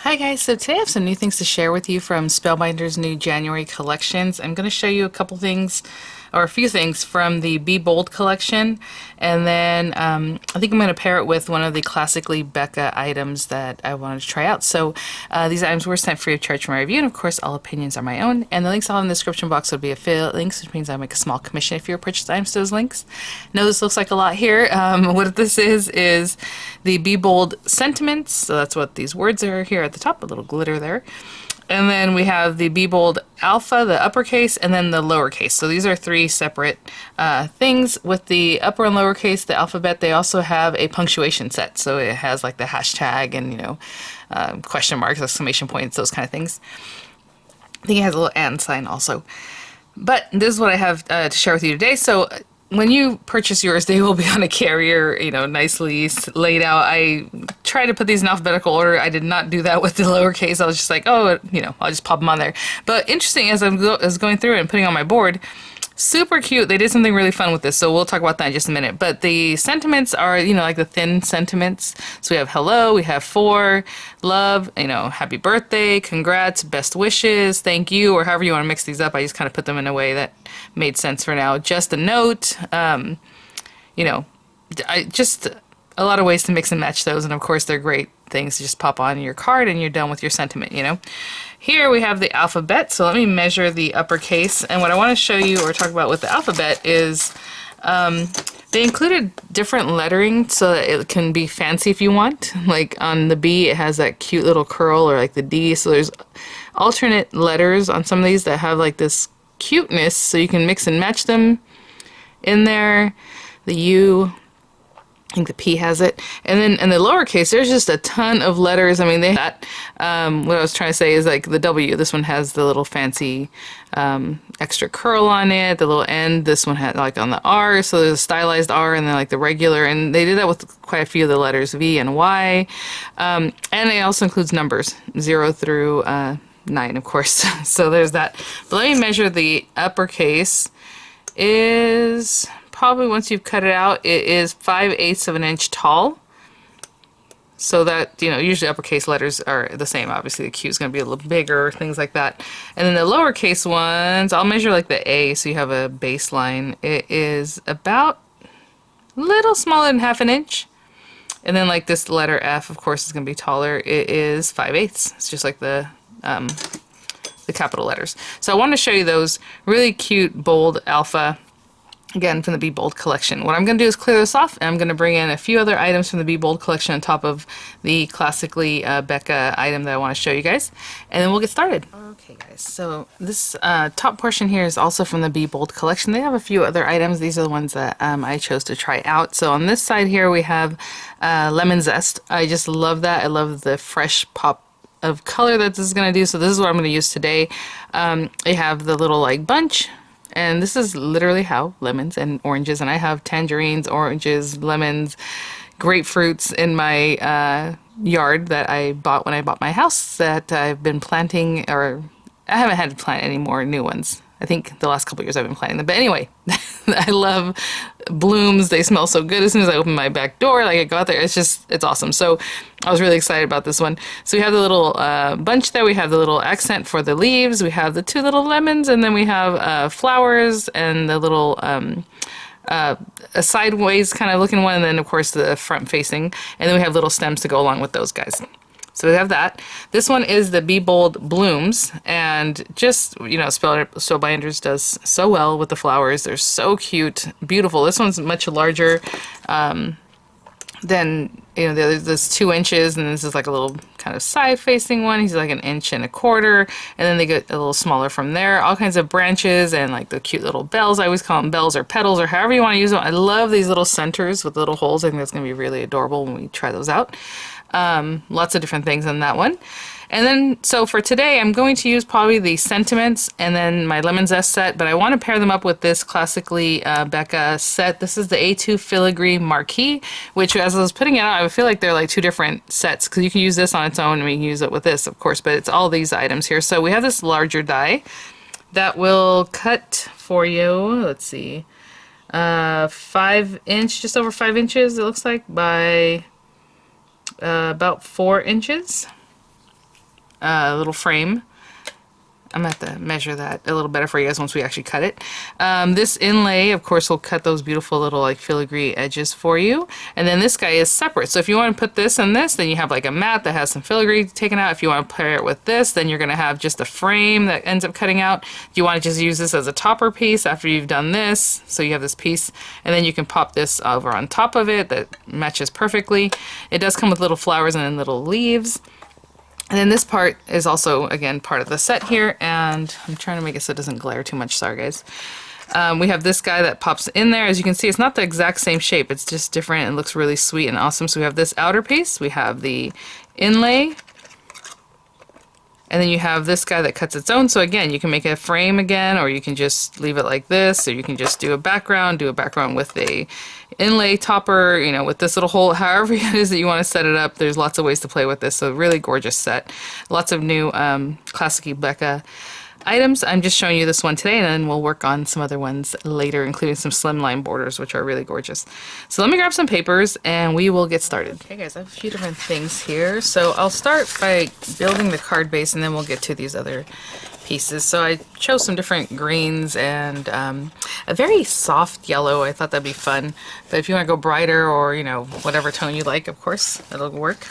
Hi guys, so today I have some new things to share with you from Spellbinders' new January collections. I'm going to show you a couple things, or a few things from the Be Bold collection, and then I think I'm going to pair it with one of the classically Becca items that I wanted to try out. So these items were sent free of charge for my review, and of course all opinions are my own, and the links all in the description box would be affiliate links, which means I make a small commission if you purchase items to those links. I know this looks like a lot here. What this is the Be Bold sentiments, so that's what these words are here at the top, a little glitter there. And then we have the Be Bold Alpha, the uppercase, and then the lowercase. So these are three separate things. With the upper and lowercase, the alphabet, they also have a punctuation set. So it has like the hashtag and, you know, question marks, exclamation points, those kind of things. I think it has a little and sign also. But this is what I have to share with you today. So when you purchase yours, they will be on a carrier, you know, nicely laid out. I tried to put these in alphabetical order. I did not do that with the lowercase. I was just like, oh, you know, I'll just pop them on there. But interesting, as I was going through it and putting on my board, super cute. They did something really fun with this, so we'll talk about that in just a minute. But the sentiments are, you know, like the thin sentiments. So we have hello, we have for, love, you know, happy birthday, congrats, best wishes, thank you, or however you want to mix these up. I just kind of put them in a way that made sense for now. Just a note, you know, just a lot of ways to mix and match those, and of course they're great things to just pop on your card and you're done with your sentiment, you know. Here we have the alphabet, so let me measure the uppercase, and what I want to show you or talk about with the alphabet is they included different lettering so that it can be fancy if you want. Like on the B it has that cute little curl, or like the D, so there's alternate letters on some of these that have like this cuteness, so you can mix and match them in there. The U, I think the P has it. And then in the lowercase, there's just a ton of letters. I mean, they had, what I was trying to say is like the W, this one has the little fancy extra curl on it, the little N, this one had like on the R, so there's a stylized R and then like the regular, and they did that with quite a few of the letters, V and Y. And it also includes numbers, 0 through 9, of course. So there's that. But let me measure the uppercase. Is probably, once you've cut it out, it is 5/8 of an inch tall. So that, you know, usually uppercase letters are the same. Obviously the Q is going to be a little bigger, things like that. And then the lowercase ones, I'll measure like the A, so you have a baseline. It is about a little smaller than half an inch. And then like this letter F, of course, is going to be taller. It is 5/8. It's just like the capital letters. So I wanted to show you those really cute, bold alpha, again, from the Be Bold collection. What I'm going to do is clear this off, and I'm going to bring in a few other items from the Be Bold collection on top of the classically Becca item that I want to show you guys, and then we'll get started. Okay guys, so this top portion here is also from the Be Bold collection. They have a few other items. These are the ones that I chose to try out. So on this side here we have lemon zest. I just love that. I love the fresh pop of color that this is going to do. So this is what I'm going to use today. I have the little like bunch, and this is literally how lemons and oranges, and I have tangerines, oranges, lemons, grapefruits in my yard that I bought when I bought my house, that I've been planting, or I haven't had to plant any more new ones. I think the last couple years I've been planting them. But anyway, I love blooms. They smell so good as soon as I open my back door. Like I go out there, it's awesome. So I was really excited about this one. So we have the little bunch there. We have the little accent for the leaves. We have the two little lemons, and then we have flowers and the little a sideways kind of looking one, and then of course the front facing. And then we have little stems to go along with those guys. So we have that. This one is the Be Bold Blooms, and just, you know, Spellbinders does so well with the flowers. They're so cute, beautiful. This one's much larger than, you know, there's 2 inches, and this is like a little kind of side-facing one. He's like 1.25 inches, and then they get a little smaller from there. All kinds of branches and like the cute little bells. I always call them bells or petals, or however you want to use them. I love these little centers with little holes. I think that's going to be really adorable when we try those out. Lots of different things on that one. And then, so for today, I'm going to use probably the sentiments and then my lemon zest set, but I want to pair them up with this classically Becca set. This is the A2 Filigree Marquee, which, as I was putting it out, I feel like they're like 2 different sets, because you can use this on its own and we can use it with this, of course, but it's all these items here. So we have this larger die that will cut for you, let's see, 5 inch, just over 5 inches, it looks like, by about 4 inches. little frame. I'm going to have to measure that a little better for you guys once we actually cut it. This inlay, of course, will cut those beautiful little like filigree edges for you. And then this guy is separate. So if you want to put this and this, then you have like a mat that has some filigree taken out. If you want to pair it with this, then you're going to have just a frame that ends up cutting out. Do you want to just use this as a topper piece after you've done this? So you have this piece, and then you can pop this over on top of it that matches perfectly. It does come with little flowers and then little leaves. And then this part is also, again, part of the set here, and I'm trying to make it so it doesn't glare too much. Sorry, guys. We have this guy that pops in there. As you can see, it's not the exact same shape. It's just different and looks really sweet and awesome. So we have this outer piece. We have the inlay. And then you have this guy that cuts its own. So again, you can make a frame again, or you can just leave it like this, or you can just do a background with a inlay topper, you know, with this little hole, however it is that you want to set it up. There's lots of ways to play with this. So really gorgeous set. Lots of new classic-y Becca items. I'm just showing you this one today, and then we'll work on some other ones later, including some slimline borders, which are really gorgeous. So let me grab some papers and we will get started. Okay guys, I have a few different things here. So I'll start by building the card base, and then we'll get to these other pieces. So I chose some different greens and a very soft yellow. I thought that'd be fun, but if you want to go brighter, or you know, whatever tone you like, of course it'll work.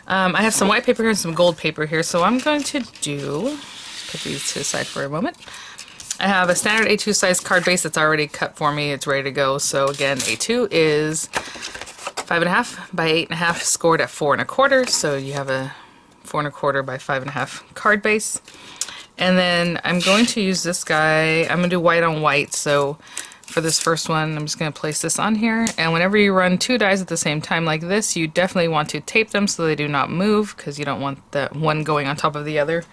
I have some white paper here and some gold paper here, so I'm going to put these to the side for a moment. I have a standard A2 size card base that's already cut for me. It's ready to go. So again, A2 is 5.5 by 8.5, scored at 4.25. So you have a 4.25 by 5.5 card base. And then I'm going to use this guy. I'm going to do white on white. So for this first one, I'm just going to place this on here. And whenever you run two dies at the same time like this, you definitely want to tape them so they do not move, because you don't want the one going on top of the other.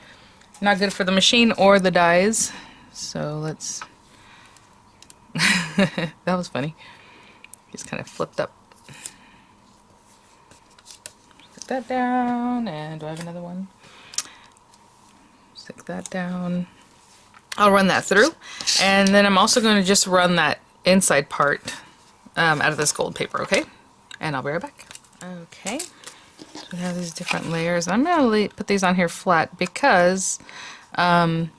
Not good for the machine or the dies. So let's... that was funny. Just kind of flipped up. Put that down, and do I have another one? Stick that down. I'll run that through, and then I'm also going to just run that inside part out of this gold paper, okay? And I'll be right back. Okay. We have these different layers. I'm going to put these on here flat because I'm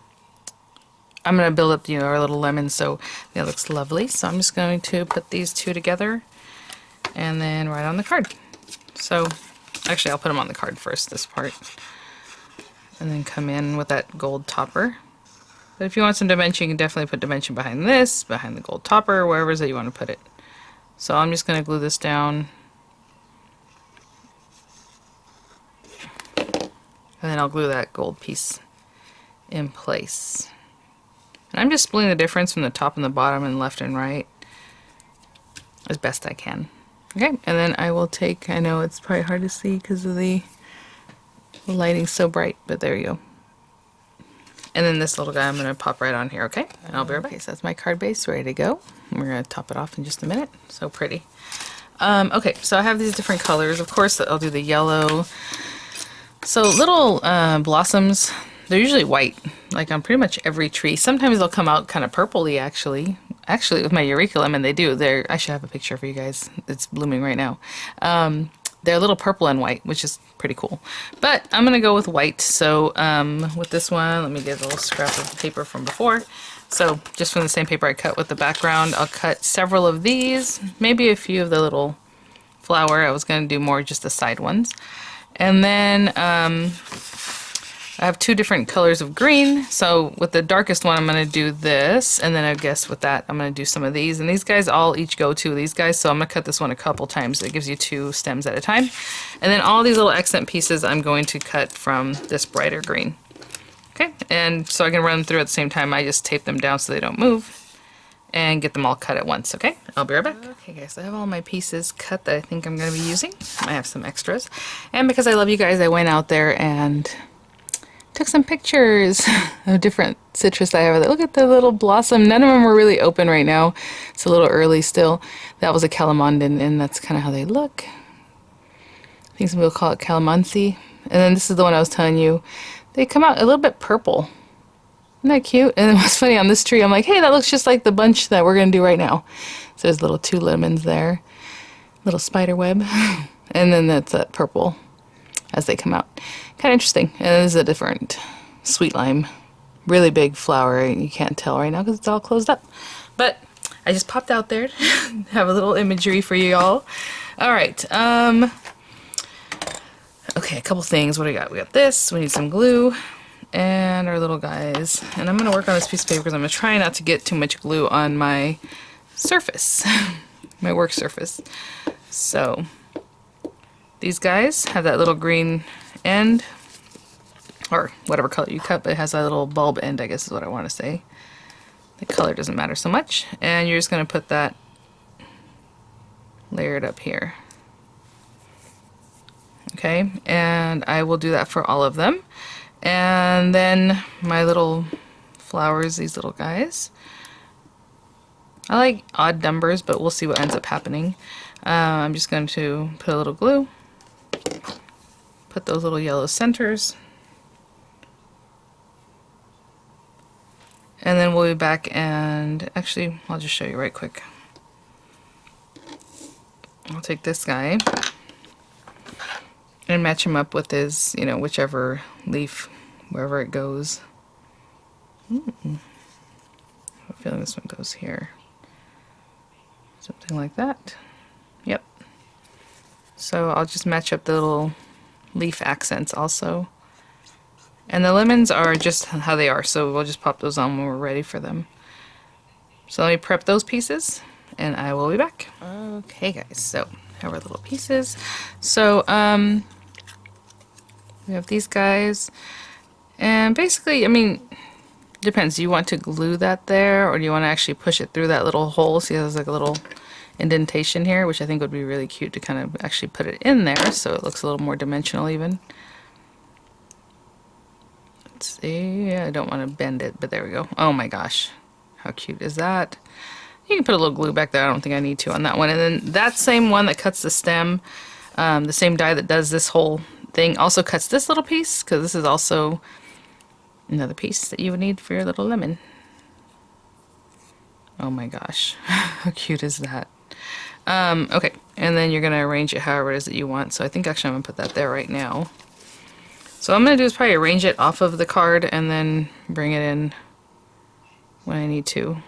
going to build up, you know, our little lemon, so it looks lovely. So I'm just going to put these two together and then right on the card. So actually I'll put them on the card first, this part, and then come in with that gold topper. But if you want some dimension, you can definitely put dimension behind this, behind the gold topper, wherever it is that you want to put it. So I'm just going to glue this down. And then I'll glue that gold piece in place. And I'm just splitting the difference from the top and the bottom and left and right as best I can. Okay, and then I will take, I know it's probably hard to see because of the lighting so bright, but there you go. And then this little guy I'm going to pop right on here, okay? And I'll be right back. Okay, so that's my card base ready to go. We're going to top it off in just a minute. So pretty. Okay, so I have these different colors. Of course, I'll do the yellow. So little blossoms, they're usually white, like on pretty much every tree. Sometimes they'll come out kind of purpley, actually. Actually, with my Eureka lemon, they do. I should have a picture for you guys. It's blooming right now. They're a little purple and white, which is pretty cool. But I'm going to go with white. So with this one, let me get a little scrap of paper from before. So just from the same paper I cut with the background, I'll cut several of these, maybe a few of the little flower. I was going to do more just the side ones. And then I have two different colors of green. So with the darkest one, I'm going to do this. And then I guess with that, I'm going to do some of these. And these guys all each go to these guys. So I'm going to cut this one a couple times. It gives you two stems at a time. And then all these little accent pieces I'm going to cut from this brighter green. Okay, and so I can run them through at the same time. I just tape them down so they don't move. And get them all cut at once, okay? I'll be right back. Okay guys, I have all my pieces cut that I think I'm going to be using. I have some extras. And because I love you guys, I went out there and took some pictures of different citrus I have. Look at the little blossom. None of them are really open right now. It's a little early still. That was a calamondin, and that's kind of how they look. I think some people call it calamansi. And then this is the one I was telling you. They come out a little bit purple. Isn't that cute? And what's funny, on this tree, I'm like, hey, that looks just like the bunch that we're going to do right now. So there's little two lemons there. Little spider web. And then that's that purple as they come out. Kind of interesting. And this is a different sweet lime. Really big flower. You can't tell right now because it's all closed up. But I just popped out there to have a little imagery for you all. Alright, okay, a couple things. What do we got? We got this. We need some glue. And our little guys. And I'm going to work on this piece of paper because I'm going to try not to get too much glue on my surface. My work surface. So, these guys have that little green end. Or whatever color you cut, but it has that little bulb end, I guess is what I want to say. The color doesn't matter so much. And you're just going to put that layered up here. Okay, and I will do that for all of them. And then my little flowers, these little guys. I like odd numbers, but we'll see what ends up happening. I'm just going to put a little glue. Put those little yellow centers. And then we'll be back and actually I'll just show you right quick. I'll take this guy and match him up with his, you know, whichever leaf, wherever it goes. I have a feeling this one goes here. Something like that. Yep. So I'll just match up the little leaf accents also. And the lemons are just how they are, so we'll just pop those on when we're ready for them. So let me prep those pieces, and I will be back. Okay guys, so have our little pieces. So we have these guys, and basically, I mean, depends. Do you want to glue that there, or do you want to actually push it through that little hole? See, there's like a little indentation here, which I think would be really cute to kind of actually put it in there, so it looks a little more dimensional even. Let's see, I don't want to bend it, but there we go. Oh my gosh, how cute is that? You can put a little glue back there. I don't think I need to on that one. And then that same one that cuts the stem, the same die that does this whole thing, also cuts this little piece, because this is also another piece that you would need for your little lemon. Oh my gosh, how cute is that? Okay, and then you're going to arrange it however it is that you want. So I think actually I'm going to put that there right now. So what I'm going to do is probably arrange it off of the card and then bring it in when I need to.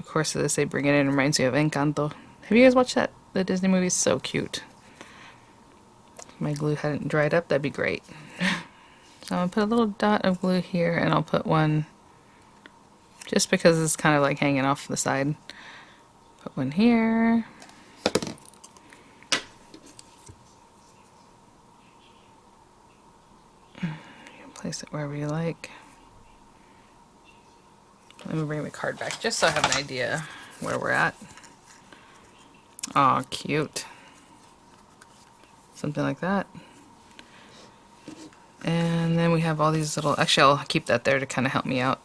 Of course, as I say, bring it in reminds me of Encanto. Have you guys watched that? The Disney movie is so cute. If my glue hadn't dried up, that'd be great. So I'm going to put a little dot of glue here, and I'll put one just because it's kind of like hanging off the side. Put one here. Place it wherever you like. Let me bring the card back just so I have an idea where we're at. Aw, cute. Something like that. And then we have all these little, actually I'll keep that there to kind of help me out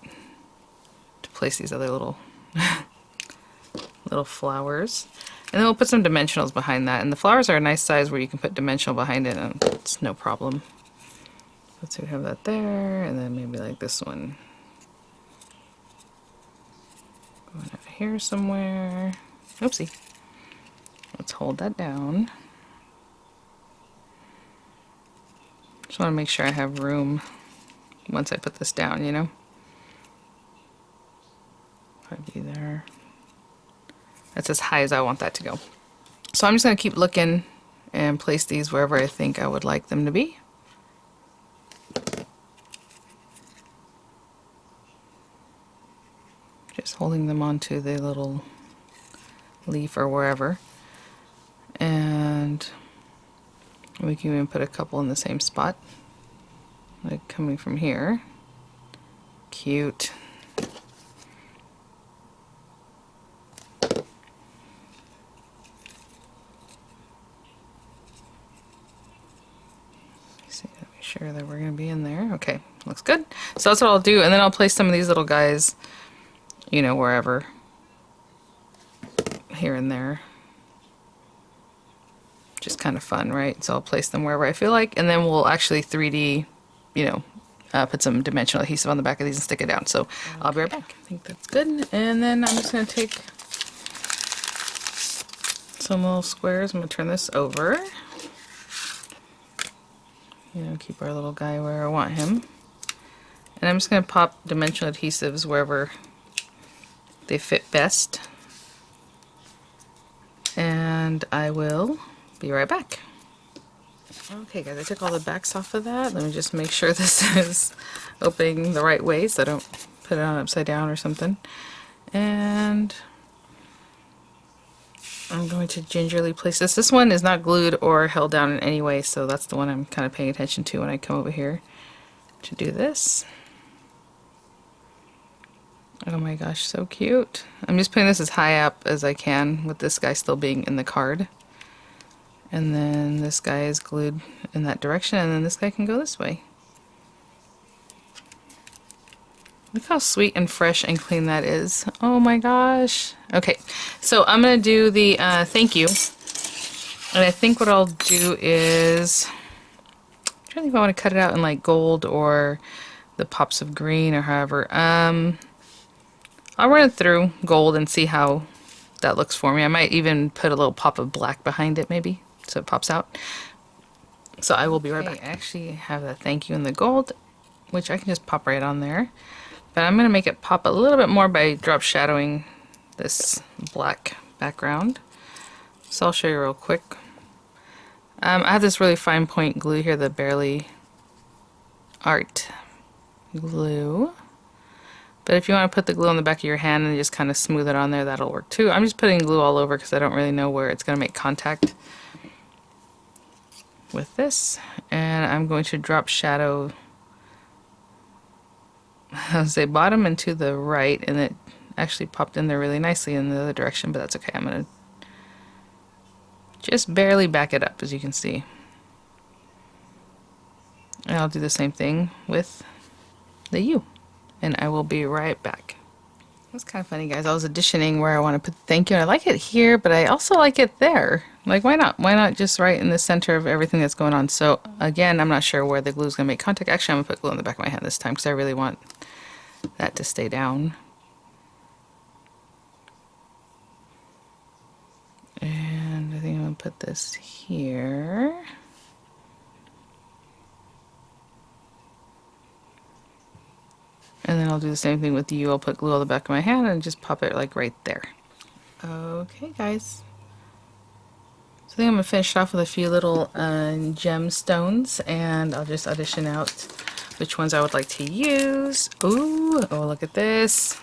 to place these other little little flowers. And then we'll put some dimensionals behind that. And the flowers are a nice size where you can put dimensional behind it and it's no problem. Let's see, we have that there, and then maybe like this one. Going over here somewhere. Oopsie. Let's hold that down. Just want to make sure I have room once I put this down, you know? Probably there. That's as high as I want that to go. So I'm just going to keep looking and place these wherever I think I would like them to be. Just holding them onto the little leaf or wherever. And we can even put a couple in the same spot. Like coming from here. Cute. Make sure that we're going to be in there. Okay, looks good. So that's what I'll do, and then I'll place some of these little guys, you know, wherever, here and there. Just kind of fun, right? So I'll place them wherever I feel like, and then we'll actually 3D, you know, put some dimensional adhesive on the back of these and stick it down. So I'll be right back. I think that's good. And then I'm just going to take some little squares. I'm going to turn this over. You know, keep our little guy where I want him. And I'm just going to pop dimensional adhesives wherever they fit best. And I will be right back. Okay guys, I took all the backs off of that. Let me just make sure this is opening the right way so I don't put it on upside down or something. And I'm going to gingerly place this. This one is not glued or held down in any way, so that's the one I'm kind of paying attention to when I come over here to do this. Oh my gosh, so cute. I'm just putting this as high up as I can with this guy still being in the card. And then this guy is glued in that direction, and then this guy can go this way. Look how sweet and fresh and clean that is. Oh my gosh. Okay, so I'm going to do the thank you. And I think what I'll do is, I'm trying to think if I want to cut it out in like gold or the pops of green or however. I'll run it through gold and see how that looks for me. I might even put a little pop of black behind it maybe, so it pops out. So I will be right back. I actually have that thank you in the gold, which I can just pop right on there. But I'm going to make it pop a little bit more by drop shadowing this black background. So I'll show you real quick. I have this really fine point glue here, the Barely Art glue. But if you want to put the glue on the back of your hand and just kind of smooth it on there, that'll work too. I'm just putting glue all over because I don't really know where it's going to make contact with this. And I'm going to drop shadow, I'll say bottom and to the right, and it actually popped in there really nicely in the other direction, but that's okay. I'm going to just barely back it up, as you can see. And I'll do the same thing with the U. And I will be right back. That's kind of funny, guys. I was auditioning where I want to put thank you, and I like it here, but I also like it there. Like, why not? Why not just right in the center of everything that's going on? So, again, I'm not sure where the glue is going to make contact. Actually, I'm going to put glue on the back of my hand this time because I really want that to stay down. And I think I'm going to put this here. And then I'll do the same thing with you. I'll put glue on the back of my hand and just pop it like right there. Okay, guys. So I think I'm going to finish off with a few little gemstones, and I'll just audition out which ones I would like to use. Ooh, oh, look at this.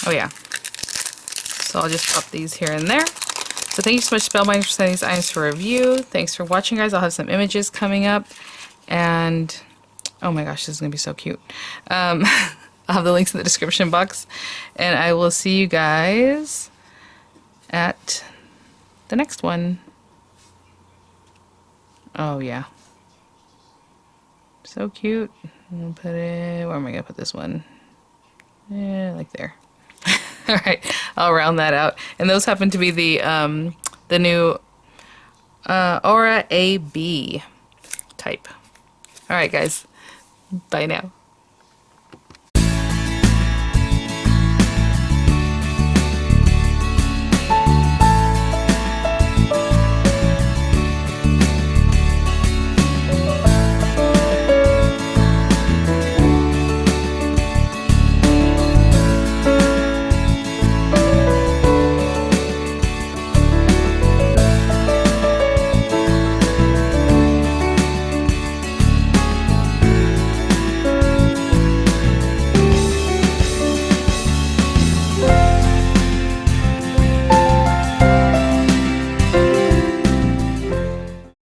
Oh, yeah. So I'll just pop these here and there. So thank you so much, Spellbinders, for sending these items for review. Thanks for watching, guys. I'll have some images coming up. And oh my gosh, this is going to be so cute. I'll have the links in the description box. And I will see you guys at the next one. Oh, yeah. So cute. I'm going to put it... Where am I going to put this one? Yeah, like there. Alright, I'll round that out. And those happen to be the new Aura AB type. Alright, guys. Bye now.